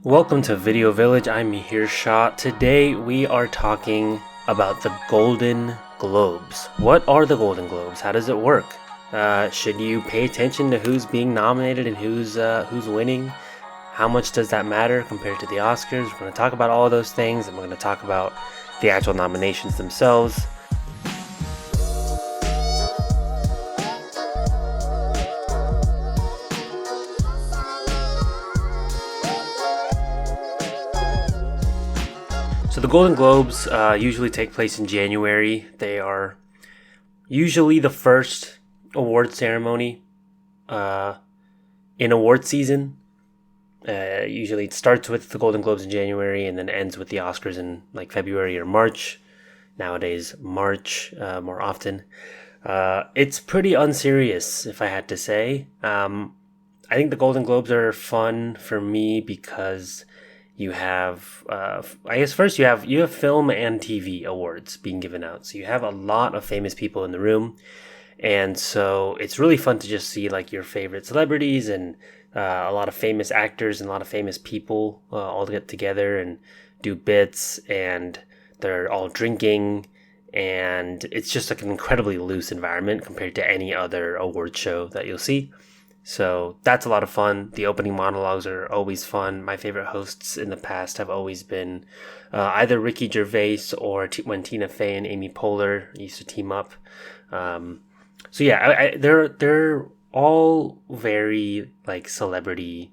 Welcome to Video Village. I'm Mihir Shah. Today we are talking about the Golden Globes. What are the Golden Globes? How does it work? Should you pay attention to who's being nominated and who's winning? How much does that matter compared to the Oscars? We're going to talk about all of those things, and we're going to talk about the actual nominations themselves. So the Golden Globes usually take place in January. They are usually the first award ceremony in award season. Usually it starts with the Golden Globes in January and then ends with the Oscars in like February or March. Nowadays, March more often. It's pretty unserious, if I had to say. I think the Golden Globes are fun for me because you have, I guess first you have film and TV awards being given out. So you have a lot of famous people in the room. And so it's really fun to just see like your favorite celebrities and a lot of famous actors and a lot of famous people all get together and do bits, and they're all drinking, and it's just like an incredibly loose environment compared to any other award show that you'll see. So that's a lot of fun. The opening monologues are always fun. My favorite hosts in the past have always been either Ricky Gervais or when Tina Fey and Amy Poehler used to team up. So yeah, they're all very like celebrity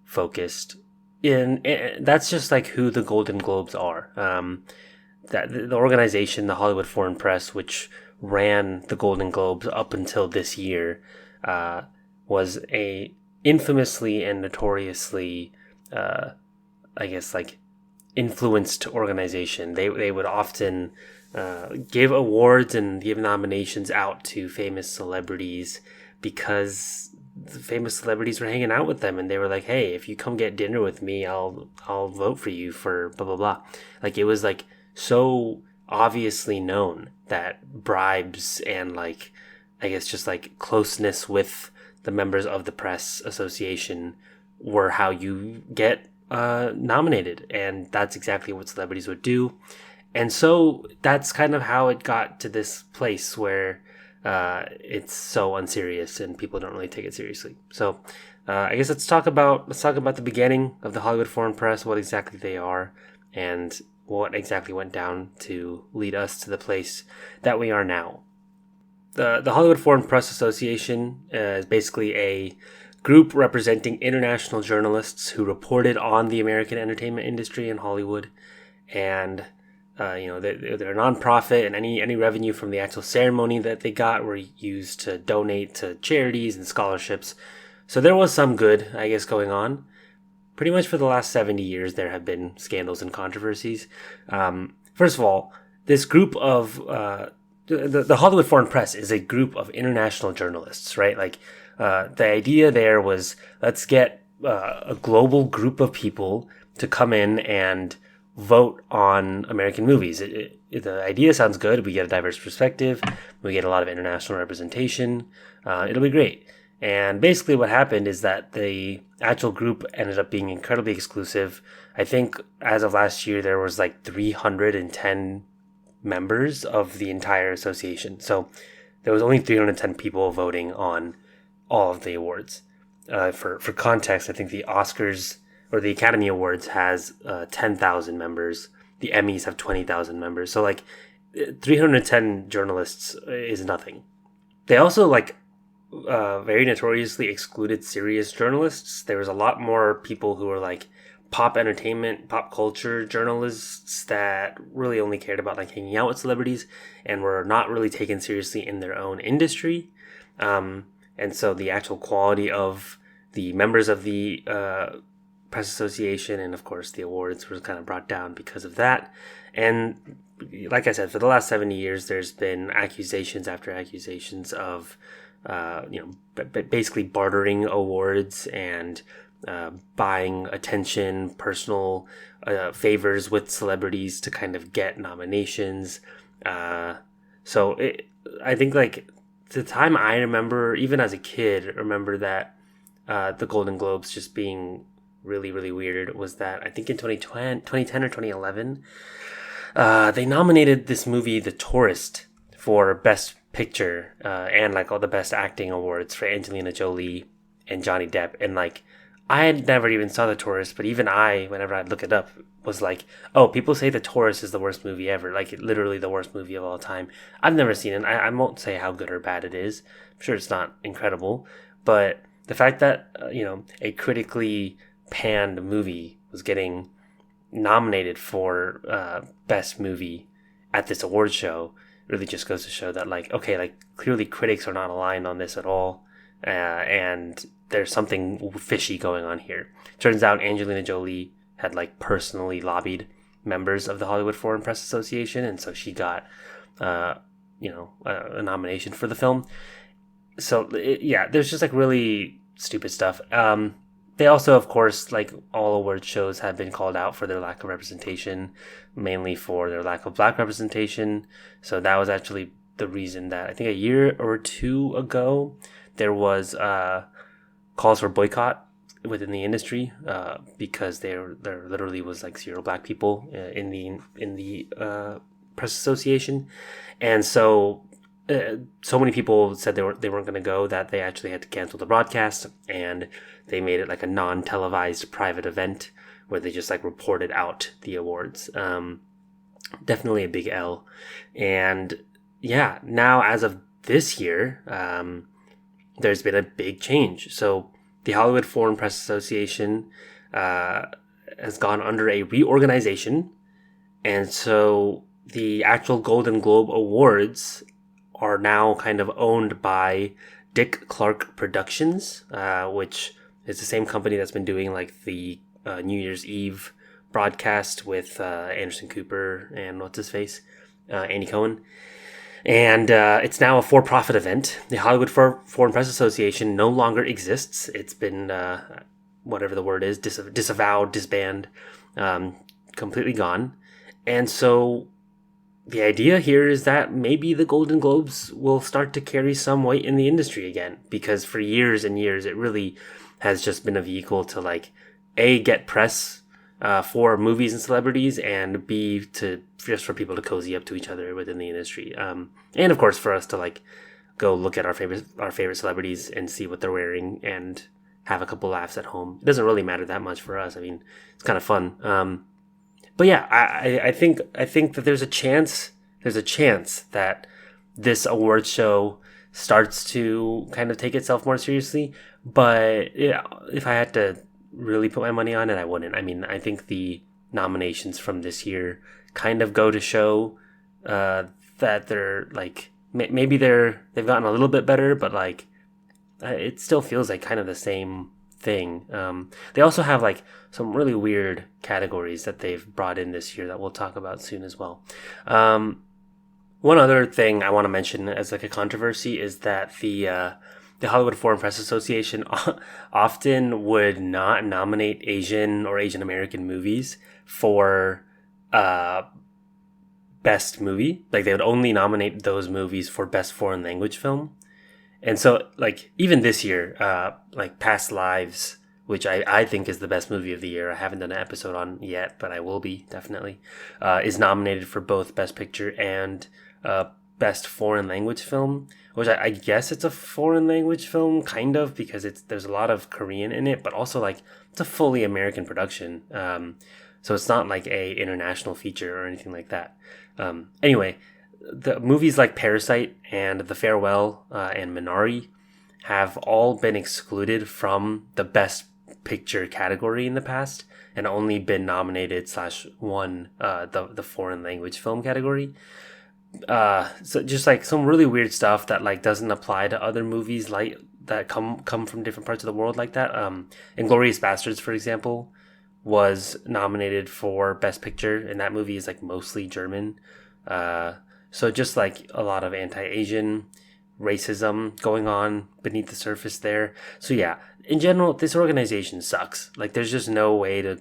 focused. That's just like who the Golden Globes are. That the organization, the Hollywood Foreign Press, which ran the Golden Globes up until this year, was a infamously and notoriously, I guess, like influenced organization. They would often give awards and give nominations out to famous celebrities because the famous celebrities were hanging out with them, and they were like, "Hey, if you come get dinner with me, I'll vote for you for blah blah blah." Like it was like so obviously known that bribes and like I guess just like closeness with the members of the press association were how you get nominated, and that's exactly what celebrities would do. And so that's kind of how it got to this place where it's so unserious and people don't really take it seriously. So I guess let's talk about the beginning of the Hollywood Foreign Press, what exactly they are, and what exactly went down to lead us to the place that we are now. The Hollywood Foreign Press Association is basically a group representing international journalists who reported on the American entertainment industry in Hollywood, and they're a nonprofit, and any revenue from the actual ceremony that they got were used to donate to charities and scholarships. So there was some good, I guess, going on. Pretty much for the last 70 years, there have been scandals and controversies. First of all, this group of the Hollywood Foreign Press is a group of international journalists, right? Like the idea there was, let's get a global group of people to come in and vote on American movies. The idea sounds good. We get a diverse perspective. We get a lot of international representation. It'll be great. And basically what happened is that the actual group ended up being incredibly exclusive. I think as of last year, there was like 310 members of the entire association. So there was only 310 people voting on all of the awards. For context, I think the Oscars or the Academy Awards has 10,000 members. The Emmys have 20,000 members. So like 310 journalists is nothing. They also like very notoriously excluded serious journalists. There was a lot more people who were like pop entertainment, pop culture journalists that really only cared about like hanging out with celebrities and were not really taken seriously in their own industry. And so the actual quality of the members of the Press Association and of course the awards was kind of brought down because of that. And like I said, for the last 70 years, there's been accusations after accusations of basically bartering awards and buying attention, personal favors with celebrities to kind of get nominations. I think like the time I remember, even as a kid, remember that the Golden Globes just being really, really weird was that I think in 2010 or 2011, they nominated this movie, The Tourist, for Best Picture and like all the Best Acting awards for Angelina Jolie and Johnny Depp. And like, I had never even saw The Tourist, but even I, whenever I'd look it up, was like, oh, people say The Tourist is the worst movie ever, like literally the worst movie of all time. I've never seen it. I won't say how good or bad it is. I'm sure it's not incredible, but the fact that a critically panned movie was getting nominated for best movie at this award show really just goes to show that, like, okay, like clearly critics are not aligned on this at all, and there's something fishy going on here. Turns out Angelina Jolie had like personally lobbied members of the Hollywood Foreign Press Association, and so she got a nomination for the film. So there's just like really stupid stuff. They also, of course, like all award shows, have been called out for their lack of representation, mainly for their lack of Black representation. So that was actually the reason that I think a year or two ago there was calls for boycott within the industry because there literally was like zero Black people in the press association, and so many people said they weren't going to go that they actually had to cancel the broadcast, and they made it like a non-televised private event where they just like reported out the awards. Definitely a big L. And yeah, now as of this year, there's been a big change. So the Hollywood Foreign Press Association has gone under a reorganization, and so the actual Golden Globe Awards are now kind of owned by Dick Clark Productions, which is the same company that's been doing like the New Year's Eve broadcast with Anderson Cooper and what's his face, Andy Cohen. And it's now a for-profit event. The Hollywood Foreign Press Association no longer exists. It's been, whatever the word is, disavowed, disbanded, completely gone. And so the idea here is that maybe the Golden Globes will start to carry some weight in the industry again, because for years and years it really has just been a vehicle to like A, get press for movies and celebrities, and B, to just for people to cozy up to each other within the industry, and of course for us to like go look at our favorite celebrities and see what they're wearing and have a couple laughs at home. It doesn't really matter that much for us. I mean, it's kind of fun. But yeah, I think that there's a chance that this award show starts to kind of take itself more seriously. But if I had to really put my money on it, I wouldn't. I mean, I think the nominations from this year kind of go to show that they're like maybe they've gotten a little bit better, but like it still feels like kind of the same thing. They also have like some really weird categories that they've brought in this year that we'll talk about soon as well. One other thing I want to mention as like a controversy is that the Hollywood Foreign Press Association often would not nominate Asian or Asian American movies for best movie. Like they would only nominate those movies for best foreign language film. And so, like, even this year, like Past Lives, which I think is the best movie of the year, I haven't done an episode on yet, but I will be, definitely, is nominated for both Best Picture and Best Foreign Language Film, which I guess it's a foreign language film, kind of, because there's a lot of Korean in it, but also, like, it's a fully American production. So it's not like a international feature or anything like that. Anyway, the movies like Parasite and The Farewell and Minari have all been excluded from the Best Picture category in the past and only been nominated / won the foreign language film category. So just like some really weird stuff that like doesn't apply to other movies like that come from different parts of the world like that. Inglourious Basterds, for example, was nominated for Best Picture, and that movie is like mostly German. So just like a lot of anti-Asian racism going on beneath the surface there. So yeah, in general, this organization sucks. Like there's just no way to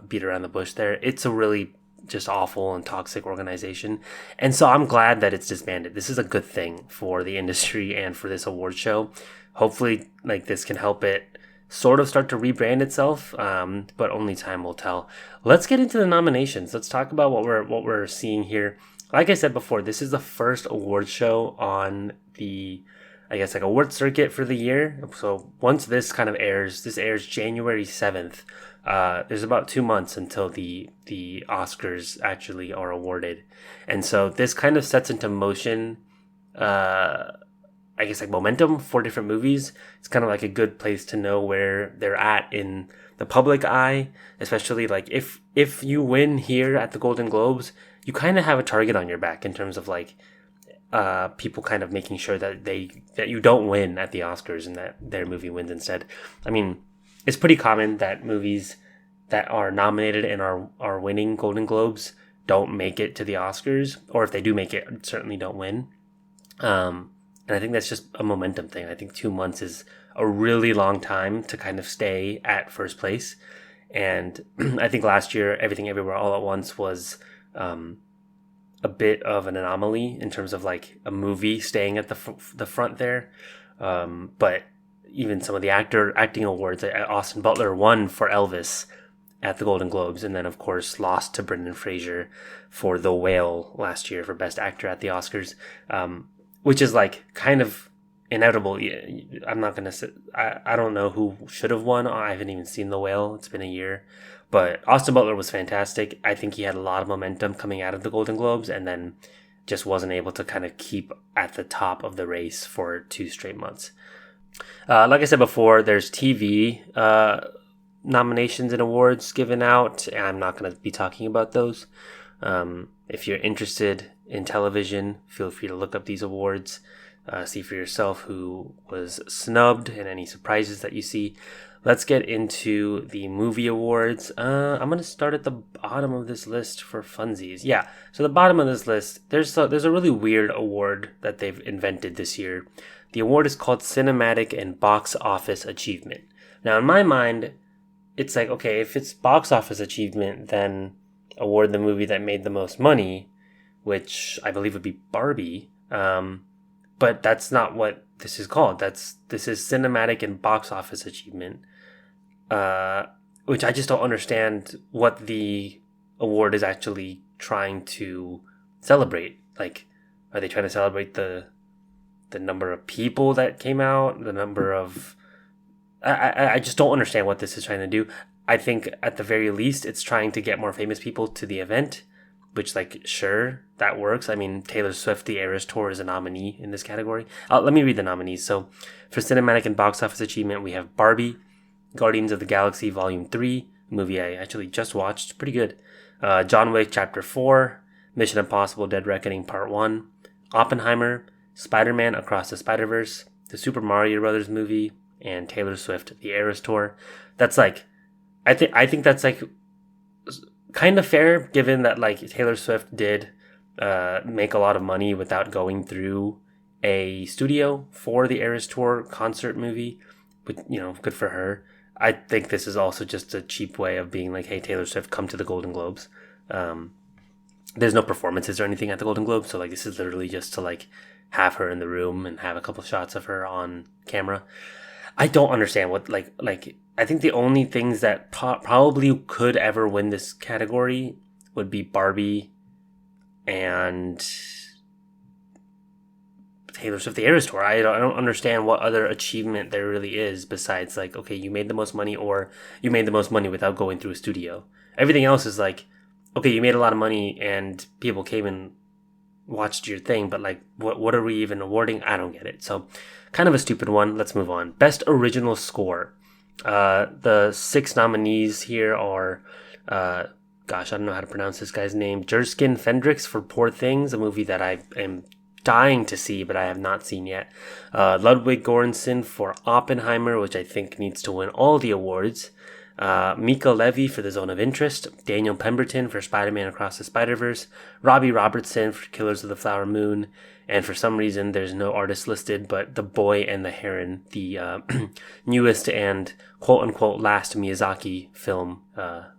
beat around the bush there. It's a really just awful and toxic organization. And so I'm glad that it's disbanded. This is a good thing for the industry and for this award show. Hopefully like this can help it sort of start to rebrand itself, but only time will tell. Let's get into the nominations. Let's talk about what we're seeing here. Like I said before, this is the first award show on the, I guess, like award circuit for the year. So once this kind of airs, this airs January 7th. There's about 2 months until the Oscars actually are awarded, and so this kind of sets into motion, I guess, like momentum for different movies. It's kind of like a good place to know where they're at in the public eye, especially like if you win here at the Golden Globes, you kind of have a target on your back in terms of like people kind of making sure that you don't win at the Oscars and that their movie wins instead. I mean, it's pretty common that movies that are nominated and are winning Golden Globes don't make it to the Oscars, or if they do make it, certainly don't win. And I think that's just a momentum thing. I think 2 months is a really long time to kind of stay at first place. And I think last year, Everything Everywhere All at Once was a bit of an anomaly in terms of like a movie staying at the front there. But even some of the acting awards, Austin Butler won for Elvis at the Golden Globes, and then of course lost to Brendan Fraser for The Whale last year for Best Actor at the Oscars. Which is like kind of inevitable. I'm not going to say, I don't know who should have won. I haven't even seen The Whale. It's been a year. But Austin Butler was fantastic. I think he had a lot of momentum coming out of the Golden Globes and then just wasn't able to kind of keep at the top of the race for 2 straight months. Like I said before, there's TV nominations and awards given out. I'm not going to be talking about those. If you're interested in television, feel free to look up these awards, see for yourself who was snubbed and any surprises that you see. Let's get into the movie awards. I'm going to start at the bottom of this list for funsies. Yeah, so the bottom of this list, there's a really weird award that they've invented this year. The award is called Cinematic and Box Office Achievement. Now, in my mind, it's like, okay, if it's box office achievement, then award the movie that made the most money, which I believe would be Barbie. But that's not what this is called. This is Cinematic and Box Office Achievement, which I just don't understand what the award is actually trying to celebrate. Like, are they trying to celebrate the number of people that came out, the number of... I just don't understand what this is trying to do. I think at the very least, it's trying to get more famous people to the event, which, like, sure, that works. I mean, Taylor Swift, The Eras Tour, is a nominee in this category. Let me read the nominees. So for Cinematic and Box Office Achievement, we have Barbie, Guardians of the Galaxy Volume 3, movie I actually just watched, pretty good. John Wick Chapter 4, Mission Impossible Dead Reckoning Part 1, Oppenheimer, Spider-Man Across the Spider-Verse, the Super Mario Brothers movie, and Taylor Swift, The Eras Tour. That's like... I think that's like kind of fair, given that like Taylor Swift did make a lot of money without going through a studio for the Eras Tour concert movie. But, you know, good for her. I think this is also just a cheap way of being like, hey, Taylor Swift, come to the Golden Globes. There's no performances or anything at the Golden Globes, so like this is literally just to like have her in the room and have a couple shots of her on camera. I don't understand what like I think the only things that probably could ever win this category would be Barbie and Taylor Swift, The Eras Tour. I don't understand what other achievement there really is besides like, okay, you made the most money, or you made the most money without going through a studio. Everything else is like, okay, you made a lot of money and people came and watched your thing, but like, what are we even awarding? I don't get it. So kind of a stupid one. Let's move on. Best Original Score. The 6 nominees here are, gosh, I don't know how to pronounce this guy's name. Jerskin Fendrix for Poor Things, a movie that I am dying to see, but I have not seen yet. Ludwig Göransson for Oppenheimer, which I think needs to win all the awards. Mika Levy for The Zone of Interest, Daniel Pemberton for Spider-Man Across the Spider-Verse, Robbie Robertson for Killers of the Flower Moon, and for some reason there's no artist listed, but The Boy and the Heron, the newest and quote-unquote last Miyazaki film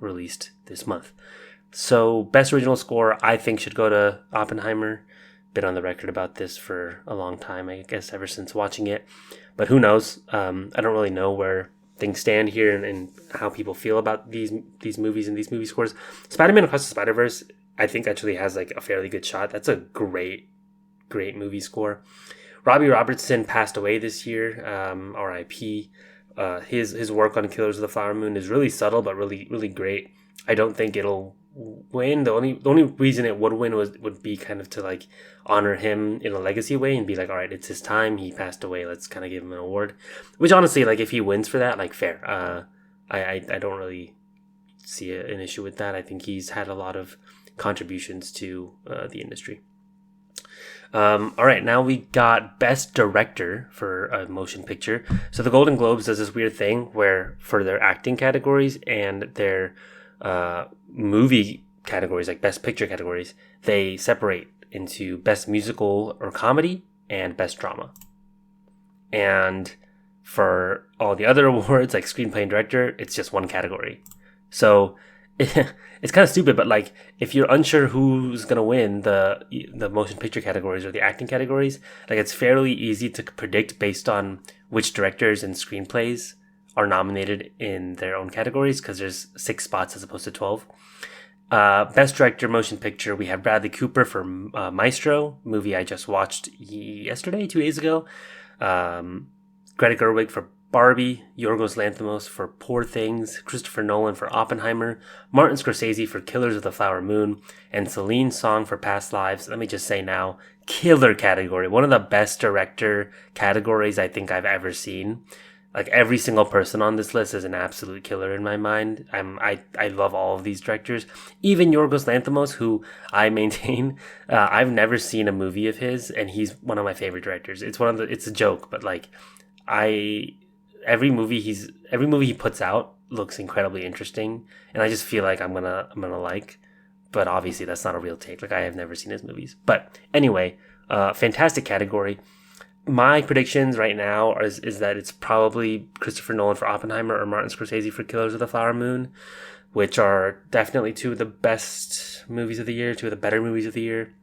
released this month. So Best Original Score, I think, should go to Oppenheimer. Been on the record about this for a long time, I guess ever since watching it, but who knows. I don't really know where things stand here and how people feel about these movies and these movie scores. Spider-Man Across the Spider-Verse, I think actually has like a fairly good shot. That's a great movie score. Robbie Robertson passed away this year, R.I.P. His work on Killers of the Flower Moon is really subtle but really great. I don't think it'll win. The only reason it would win would be kind of to like honor him in a legacy way and be like, all right, it's his time. He passed away. Let's kind of give him an award. Which honestly, like if he wins for that, like fair. I don't really see an issue with that. I think he's had a lot of contributions to the industry. All right, now we got Best Director for a motion picture. So the Golden Globes does this weird thing where for their acting categories and their movie categories, like Best Picture categories, they separate into Best Musical or Comedy and Best Drama. And for all the other awards, like Screenplay and Director, it's just one category. So it's kind of stupid, but like if you're unsure who's gonna win the motion picture categories or the acting categories, like it's fairly easy to predict based on which directors and screenplays are nominated in their own categories, because there's 6 spots as opposed to 12. Best Director Motion Picture, we have Bradley Cooper for Maestro, movie I just watched yesterday, 2 days ago. Greta Gerwig for Barbie, Yorgos Lanthimos for Poor Things, Christopher Nolan for Oppenheimer, Martin Scorsese for Killers of the Flower Moon, and Celine Song for Past Lives. Let me just say now, killer category. One of the best director categories I think I've ever seen. Like every single person on this list is an absolute killer in my mind. I love all of these directors. Even Yorgos Lanthimos, who I maintain, I've never seen a movie of his, and he's one of my favorite directors. It's a joke, but like every movie he puts out looks incredibly interesting, and I just feel like I'm gonna like. But obviously that's not a real take. Like I have never seen his movies. But anyway, fantastic category. My predictions right now is that it's probably Christopher Nolan for Oppenheimer or Martin Scorsese for Killers of the Flower Moon, which are definitely 2 of the best movies of the year, 2 of the better movies of the year.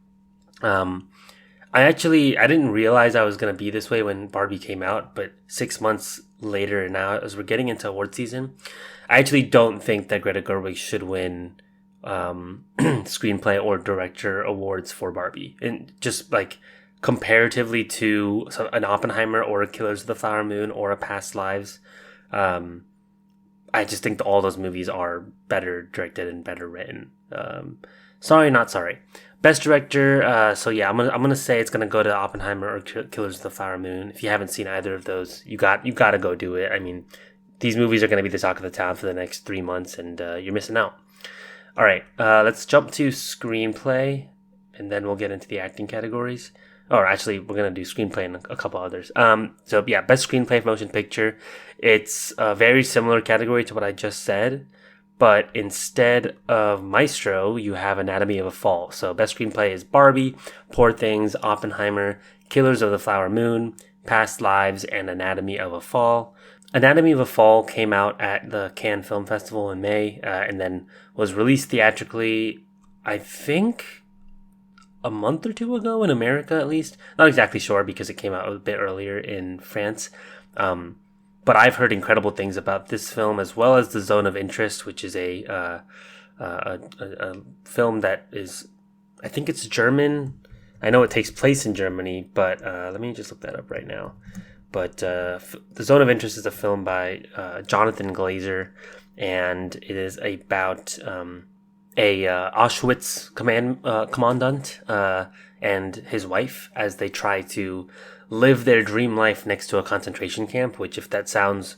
I didn't realize I was going to be this way when Barbie came out, but 6 months later now, as we're getting into award season, I actually don't think that Greta Gerwig should win screenplay or director awards for Barbie. And just like comparatively to an Oppenheimer or a Killers of the Flower Moon or a Past Lives, I just think all those movies are better directed and better written. Sorry, not sorry. Best director. So yeah, I'm gonna say it's gonna go to Oppenheimer or Killers of the Flower Moon. If you haven't seen either of those, you gotta go do it. I mean, these movies are gonna be the talk of the town for the next 3 months, and you're missing out. All right, let's jump to screenplay, and then we'll get into the acting categories. Or actually, we're going to do screenplay and a couple others. So yeah, best screenplay for motion picture. It's a very similar category to what I just said, but instead of Maestro, you have Anatomy of a Fall. So best screenplay is Barbie, Poor Things, Oppenheimer, Killers of the Flower Moon, Past Lives, and Anatomy of a Fall. Anatomy of a Fall came out at the Cannes Film Festival in May, and then was released theatrically, I think, a month or 2 ago in America, at least. Not exactly sure because it came out a bit earlier in France. But I've heard incredible things about this film, as well as The Zone of Interest, which is a film that is, I think it's German. I know it takes place in Germany, but let me just look that up right now. But The Zone of Interest is a film by Jonathan Glazer, and it is about a Auschwitz commandant and his wife as they try to live their dream life next to a concentration camp, which, if that sounds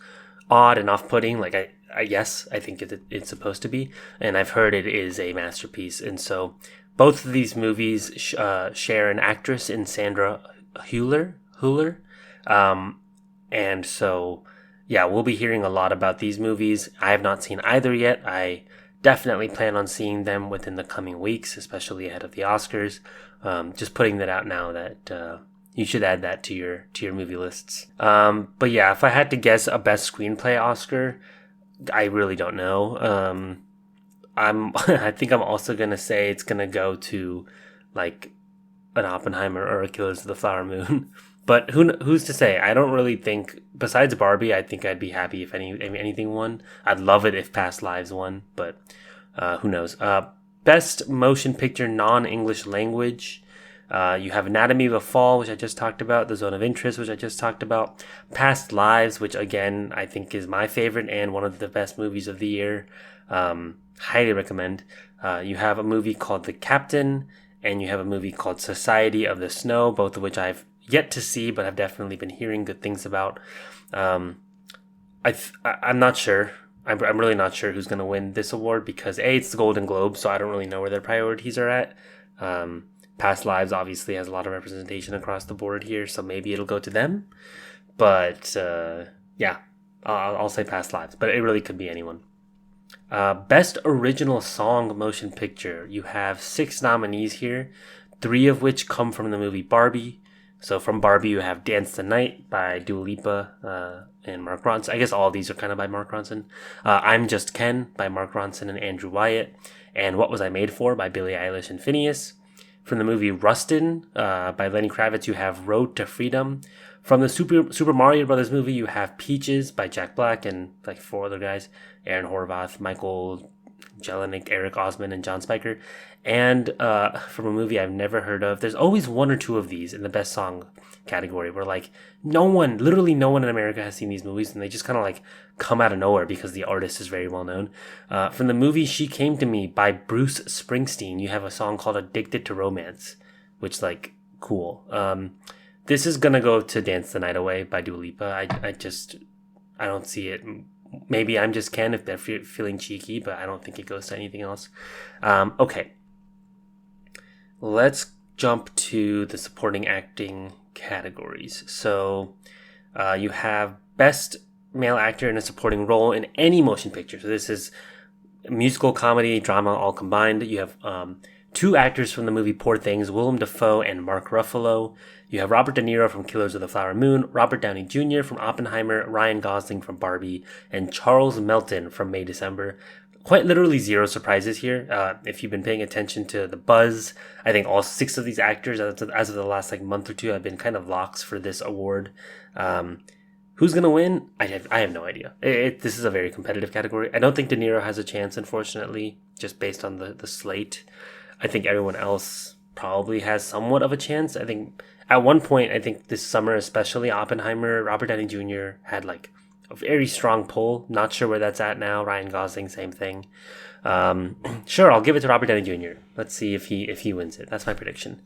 odd and off-putting, like yes, I think it's supposed to be, and I've heard it is a masterpiece. And so both of these movies share an actress in Sandra Hüller. And so yeah, we'll be hearing a lot about these movies. I have not seen either yet. I definitely plan on seeing them within the coming weeks, especially ahead of the Oscars. Just putting that out now that you should add that to your movie lists. But yeah, if I had to guess a best screenplay Oscar, I really don't know. I think I'm also gonna say it's gonna go to like an Oppenheimer or a Killers of the Flower Moon. But who's to say? I don't really think. Besides Barbie, I think I'd be happy if anything won. I'd love it if Past Lives won, but who knows? Best motion picture non-English language. You have Anatomy of a Fall, which I just talked about. The Zone of Interest, which I just talked about. Past Lives, which again I think is my favorite and one of the best movies of the year. Highly recommend. You have a movie called The Captain, and you have a movie called Society of the Snow, both of which I've yet to see, but I've definitely been hearing good things about. I'm not sure. I'm really not sure who's going to win this award because it's the Golden Globe, so I don't really know where their priorities are at. Past Lives obviously has a lot of representation across the board here, so maybe it'll go to them. But yeah, I'll say Past Lives, but it really could be anyone. Best Original Song Motion Picture. You have 6 nominees here, 3 of which come from the movie Barbie. So from Barbie, you have Dance the Night by Dua Lipa and Mark Ronson. I guess all of these are kind of by Mark Ronson. I'm Just Ken by Mark Ronson and Andrew Wyatt. And What Was I Made For by Billie Eilish and Phineas. From the movie Rustin by Lenny Kravitz, you have Road to Freedom. From the Super Mario Brothers movie, you have Peaches by Jack Black and like 4 other guys. Aaron Horvath, Michael Jelenic, Eric Osman, and John Spiker. And from a movie I've never heard of, there's always 1 or 2 of these in the best song category where like literally no one in America has seen these movies and they just kind of like come out of nowhere because the artist is very well known. From the movie She Came to Me by Bruce Springsteen, you have a song called Addicted to Romance, which like cool. This is gonna go to Dance the Night Away by Dua Lipa. I don't see it. Maybe I'm Just Ken if they're feeling cheeky, but I don't think it goes to anything else. Okay. Let's jump to the supporting acting categories. So you have Best Male Actor in a Supporting Role in any motion picture. So this is musical, comedy, drama, all combined. You have 2 actors from the movie Poor Things, Willem Dafoe and Mark Ruffalo. You have Robert De Niro from Killers of the Flower Moon, Robert Downey Jr. from Oppenheimer, Ryan Gosling from Barbie, and Charles Melton from May December. Quite literally 0 surprises here. If you've been paying attention to the buzz, I think all 6 of these actors, as of the last like month or 2, have been kind of locks for this award. Who's gonna win? I have no idea. This is a very competitive category. I don't think De Niro has a chance, unfortunately, just based on the slate. I think everyone else probably has somewhat of a chance. I think at one point, I think this summer, especially Oppenheimer, Robert Downey Jr. had like a very strong pull. Not sure where that's at now. Ryan Gosling, same thing. Sure, I'll give it to Robert Downey Jr. Let's see if he wins it. That's my prediction.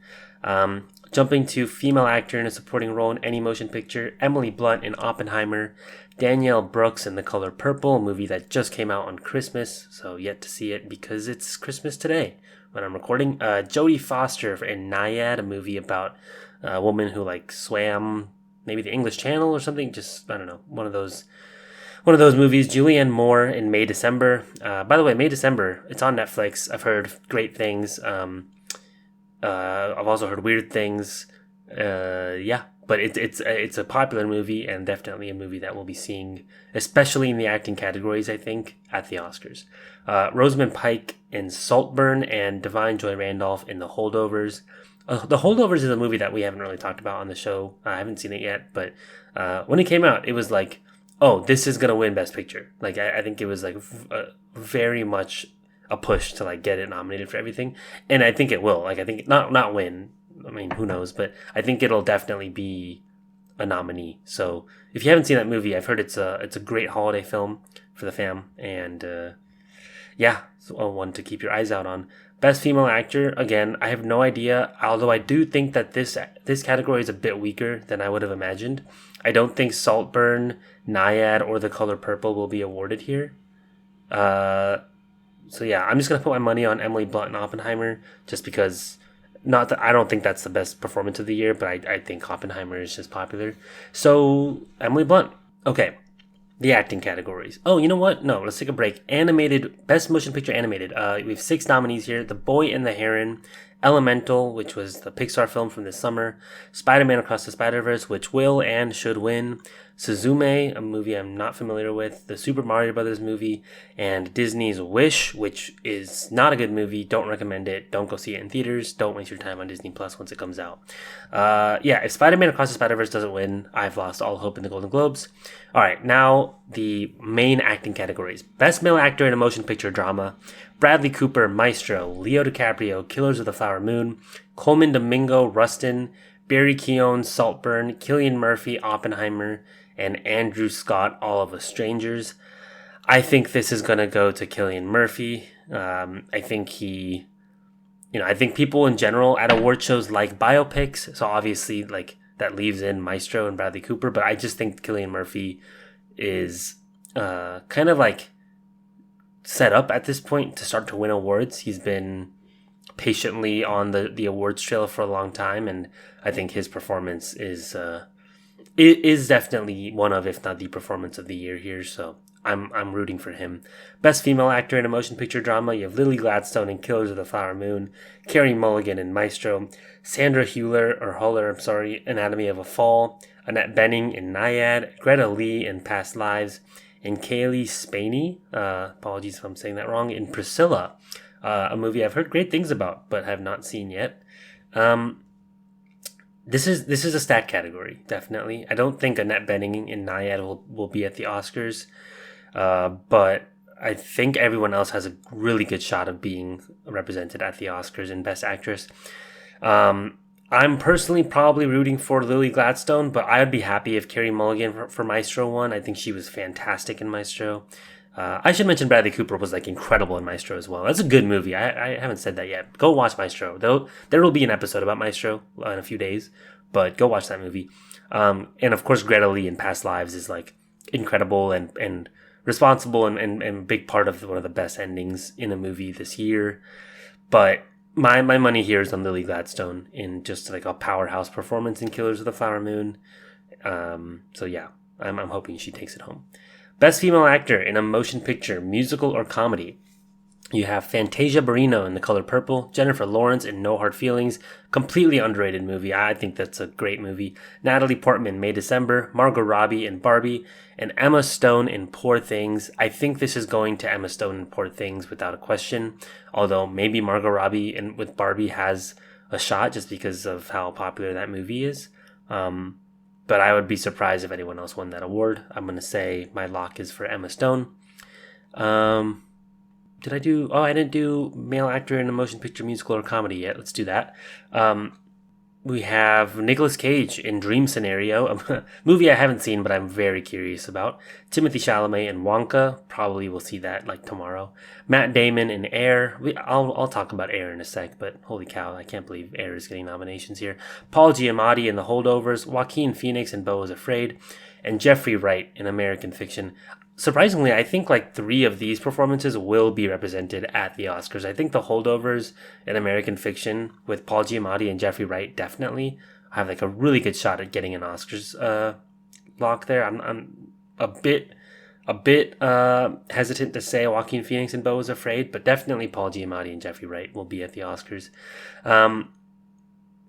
Jumping to female actor in a supporting role in any motion picture, Emily Blunt in Oppenheimer, Danielle Brooks in The Color Purple, a movie that just came out on Christmas, so yet to see it because it's Christmas today when I'm recording. Jodie Foster in Naiad, a movie about a woman who like swam maybe the English Channel or something. Just I don't know, one of those movies. Julianne Moore in May December. By the way, May December, it's on Netflix. I've heard great things. I've also heard weird things. Yeah, but it's a popular movie and definitely a movie that we'll be seeing, especially in the acting categories, I think, at the Oscars. Rosamund Pike in Saltburn and Divine Joy Randolph in The Holdovers. The Holdovers is a movie that we haven't really talked about on the show. I haven't seen it yet, but when it came out, it was like, oh, this is gonna win Best Picture. Like I think it was like very much a push to like get it nominated for everything, and I think it will. Like I think not win. I mean, who knows? But I think it'll definitely be a nominee. So if you haven't seen that movie, I've heard it's a great holiday film for the fam, and yeah, so one to keep your eyes out on. Best female actor, again, I have no idea, although I do think that this category is a bit weaker than I would have imagined. I don't think Saltburn, Naiad, or The Color Purple will be awarded here. So yeah, I'm just going to put my money on Emily Blunt and Oppenheimer, just because, not that I don't think that's the best performance of the year, but I think Oppenheimer is just popular. So, Emily Blunt. Okay. The acting categories. Oh, you know what? No, let's take a break. Animated, Best Motion Picture Animated. We have 6 nominees here. The Boy and the Heron, Elemental, which was the Pixar film from this summer, Spider-Man Across the Spider-Verse, which will and should win, Suzume, a movie I'm not familiar with, the Super Mario Brothers movie, and Disney's Wish, which is not a good movie. Don't recommend it. Don't go see it in theaters. Don't waste your time on Disney Plus once it comes out. If Spider-Man Across the Spider-Verse doesn't win, I've lost all hope in the Golden Globes. All right, now the main acting categories. Best Male Actor in a Motion Picture Drama. Bradley Cooper, Maestro. Leo DiCaprio, Killers of the Flower Moon. Coleman Domingo, Rustin. Barry Keoghan, Saltburn. Cillian Murphy, Oppenheimer. And Andrew Scott, All of Us Strangers. I think this is going to go to Cillian Murphy. I think I think people in general at award shows like biopics. So obviously, like, that leaves in Maestro and Bradley Cooper. But I just think Cillian Murphy is kind of like set up at this point to start to win awards. He's been patiently on the awards trail for a long time. And I think his performance is definitely one of, if not the performance of the year here. So I'm rooting for him. Best Female Actor in a Motion Picture Drama, you have Lily Gladstone in Killers of the Flower Moon, Carey Mulligan in Maestro, Sandra Huller, Anatomy of a Fall, Annette Bening in Naiad, Greta Lee in Past Lives, and Kaylee Spaney, apologies if I'm saying that wrong, in Priscilla, a movie I've heard great things about but have not seen yet. This is a stat category, definitely. I don't think Annette Bening in Naiad will be at the Oscars, but I think everyone else has a really good shot of being represented at the Oscars in Best Actress. I'm personally probably rooting for Lily Gladstone, but I would be happy if Carey Mulligan for Maestro won. I think she was fantastic in Maestro. I should mention Bradley Cooper was like incredible in Maestro as well. That's a good movie. I haven't said that yet. Go watch Maestro. There will be an episode about Maestro in a few days, but go watch that movie. And of course, Greta Lee in Past Lives is like incredible and responsible and a big part of one of the best endings in a movie this year. But my money here is on Lily Gladstone in just like a powerhouse performance in Killers of the Flower Moon. So yeah, I'm hoping she takes it home. Best Female Actor in a Motion Picture, Musical or Comedy. You have Fantasia Barrino in The Color Purple, Jennifer Lawrence in No Hard Feelings, completely underrated movie. I think that's a great movie. Natalie Portman, May December, Margot Robbie in Barbie, and Emma Stone in Poor Things. I think this is going to Emma Stone in Poor Things without a question, although maybe Margot Robbie with Barbie has a shot just because of how popular that movie is. But I would be surprised if anyone else won that award. I'm going to say my lock is for Emma Stone. I didn't do Male Actor in a Motion Picture, Musical, or Comedy yet. Let's do that. We have Nicolas Cage in Dream Scenario, a movie I haven't seen, but I'm very curious about. Timothée Chalamet in Wonka. Probably will see that like tomorrow. Matt Damon in Air. I'll talk about Air in a sec, but holy cow, I can't believe Air is getting nominations here. Paul Giamatti in The Holdovers. Joaquin Phoenix in Beau is Afraid. And Jeffrey Wright in American Fiction. Surprisingly, I think like 3 of these performances will be represented at the Oscars. I think The Holdovers and American Fiction with Paul Giamatti and Jeffrey Wright definitely have like a really good shot at getting an Oscars lock there. I'm a bit hesitant to say Joaquin Phoenix and Beau is Afraid, but definitely Paul Giamatti and Jeffrey Wright will be at the Oscars.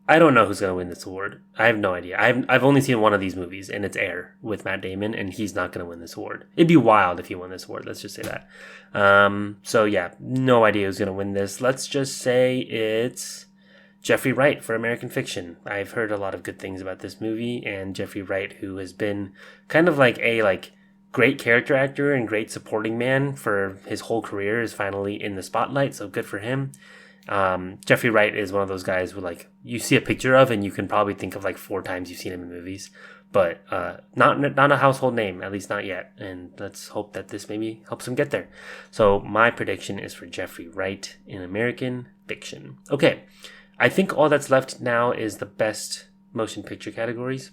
I don't know who's going to win this award. I have no idea. I've only seen one of these movies, and it's Air with Matt Damon, and he's not going to win this award. It'd be wild if he won this award. Let's just say that. So yeah, no idea who's going to win this. Let's just say it's Jeffrey Wright for American Fiction. I've heard a lot of good things about this movie, and Jeffrey Wright, who has been kind of like a great character actor and great supporting man for his whole career, is finally in the spotlight. So good for him. Jeffrey Wright is one of those guys who like you see a picture of and you can probably think of like 4 times you've seen him in movies, but not a household name, at least not yet. And let's hope that this maybe helps him get there. So my prediction is for Jeffrey Wright in American Fiction. Okay, I think all that's left now is the best motion picture categories.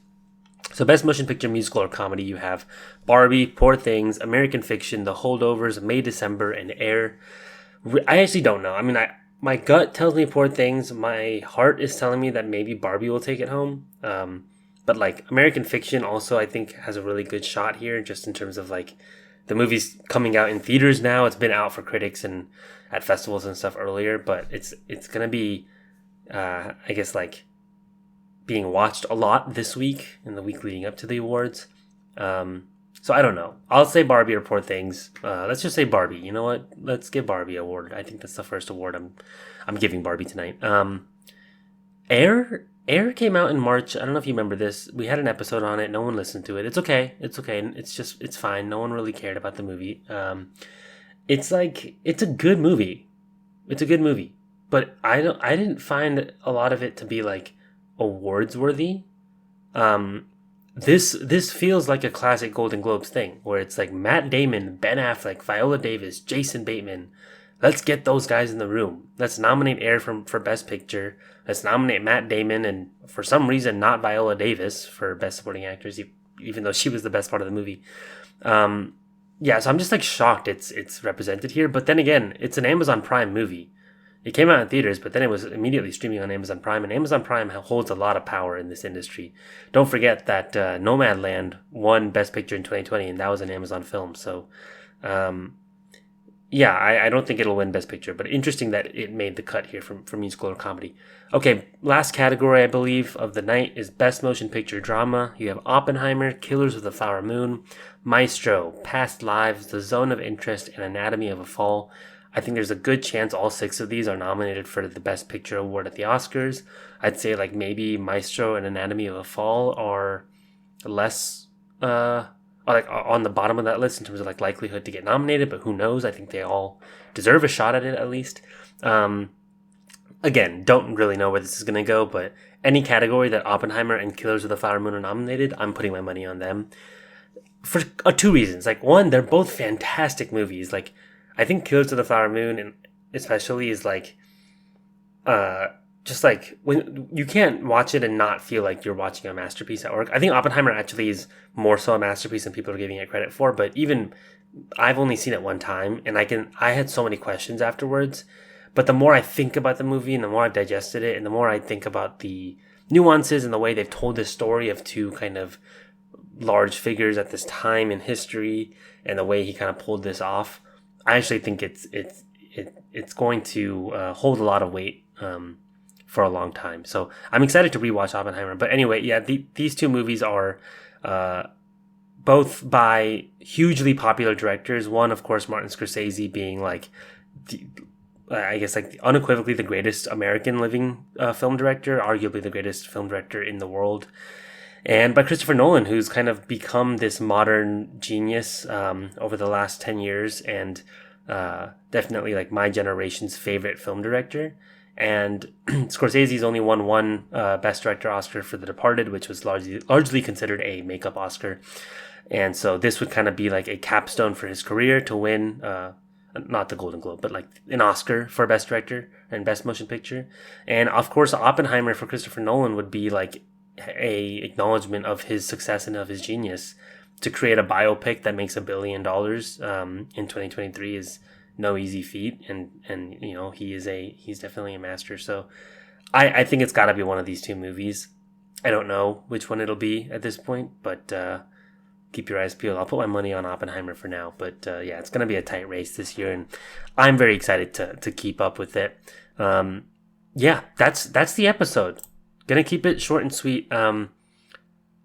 So best motion picture, musical, or comedy, you have Barbie, Poor Things, American Fiction, The Holdovers, May December, and Air. I actually don't know. I mean, my gut tells me Poor Things. My heart is telling me that maybe Barbie will take it home. But like American Fiction also, I think, has a really good shot here, just in terms of like the movie's coming out in theaters now. It's been out for critics and at festivals and stuff earlier, but it's gonna be, I guess, like being watched a lot this week and the week leading up to the awards. So I don't know. I'll say Barbie or Poor Things. Let's just say Barbie. You know what? Let's give Barbie an award. I think that's the first award I'm giving Barbie tonight. Air came out in March. I don't know if you remember this. We had an episode on it. No one listened to it. It's okay. It's fine. No one really cared about the movie. It's a good movie. It's a good movie. But I didn't find a lot of it to be like awards worthy. This feels like a classic Golden Globes thing where it's like Matt Damon, Ben Affleck, Viola Davis, Jason Bateman. Let's get those guys in the room. Let's nominate Air for Best Picture. Let's nominate Matt Damon and for some reason not Viola Davis for Best Supporting Actress, even though she was the best part of the movie. Yeah, so I'm just like shocked it's represented here. But then again, it's an Amazon Prime movie. It came out in theaters, but then it was immediately streaming on Amazon Prime, and Amazon Prime holds a lot of power in this industry. Don't forget that Nomadland won Best Picture in 2020, and that was an Amazon film. So, yeah, I don't think it'll win Best Picture, but interesting that it made the cut here for musical or comedy. Okay, last category, I believe, of the night is Best Motion Picture Drama. You have Oppenheimer, Killers of the Flower Moon, Maestro, Past Lives, The Zone of Interest, and Anatomy of a Fall. I think there's a good chance all 6 of these are nominated for the Best Picture award at the Oscars. I'd say like maybe Maestro and Anatomy of a Fall are less like on the bottom of that list in terms of like likelihood to get nominated, but who knows? I think they all deserve a shot at it at least. Again, don't really know where this is going to go, but any category that Oppenheimer and Killers of the Flower Moon are nominated, I'm putting my money on them. For 2 reasons. Like, one, they're both fantastic movies. Like, I think Killers of the Flower Moon, and especially, is like, just like when you can't watch it and not feel like you're watching a masterpiece at work. I think Oppenheimer actually is more so a masterpiece than people are giving it credit for. But even I've only seen it one time, and I had so many questions afterwards. But the more I think about the movie, and the more I've digested it, and the more I think about the nuances and the way they've told this story of 2 kind of large figures at this time in history, and the way he kind of pulled this off, I actually think it's going to hold a lot of weight for a long time. So I'm excited to rewatch Oppenheimer. But anyway, yeah, these 2 movies are both by hugely popular directors. One, of course, Martin Scorsese being like, I guess like unequivocally the greatest American living film director, arguably the greatest film director in the world. And by Christopher Nolan, who's kind of become this modern genius over the last 10 years and definitely like my generation's favorite film director. And Scorsese's only won 1 Best Director Oscar for The Departed, which was largely considered a makeup Oscar. And so this would kind of be like a capstone for his career to win, not the Golden Globe, but like an Oscar for Best Director and Best Motion Picture. And of course, Oppenheimer for Christopher Nolan would be like a acknowledgement of his success and of his genius. To create a biopic that makes $1 billion in 2023 is no easy feat, and you know he's definitely a master. So I think it's got to be one of these 2 movies. I don't know which one it'll be at this point, but keep your eyes peeled. I'll put my money on Oppenheimer for now, but yeah, it's gonna be a tight race this year, and I'm very excited to keep up with it. Yeah, that's the episode. Gonna keep it short and sweet.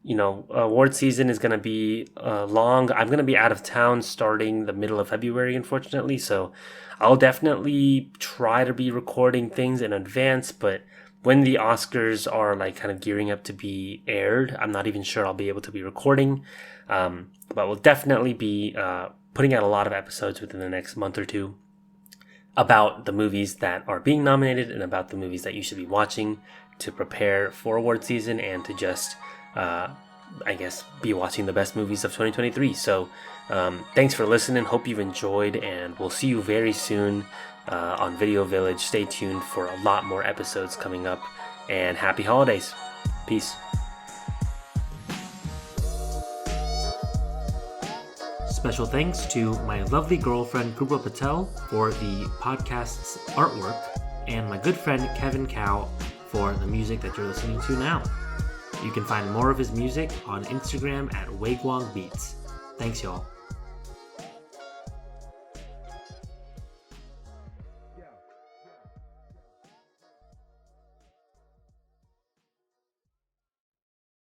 Award season is going to be long. I'm going to be out of town starting the middle of February, unfortunately. So I'll definitely try to be recording things in advance. But when the Oscars are like kind of gearing up to be aired, I'm not even sure I'll be able to be recording. But we'll definitely be putting out a lot of episodes within the next month or 2 about the movies that are being nominated and about the movies that you should be watching to prepare for award season and to just I guess be watching the best movies of 2023. So thanks for listening. Hope you've enjoyed, and we'll see you very soon on Video Village. Stay tuned for a lot more episodes coming up, and happy holidays. Peace. Special thanks to my lovely girlfriend Krupa Patel for the podcast's artwork, and my good friend Kevin Cow for the music that you're listening to now. You can find more of his music on Instagram at Waguang Beats. Thanks, y'all.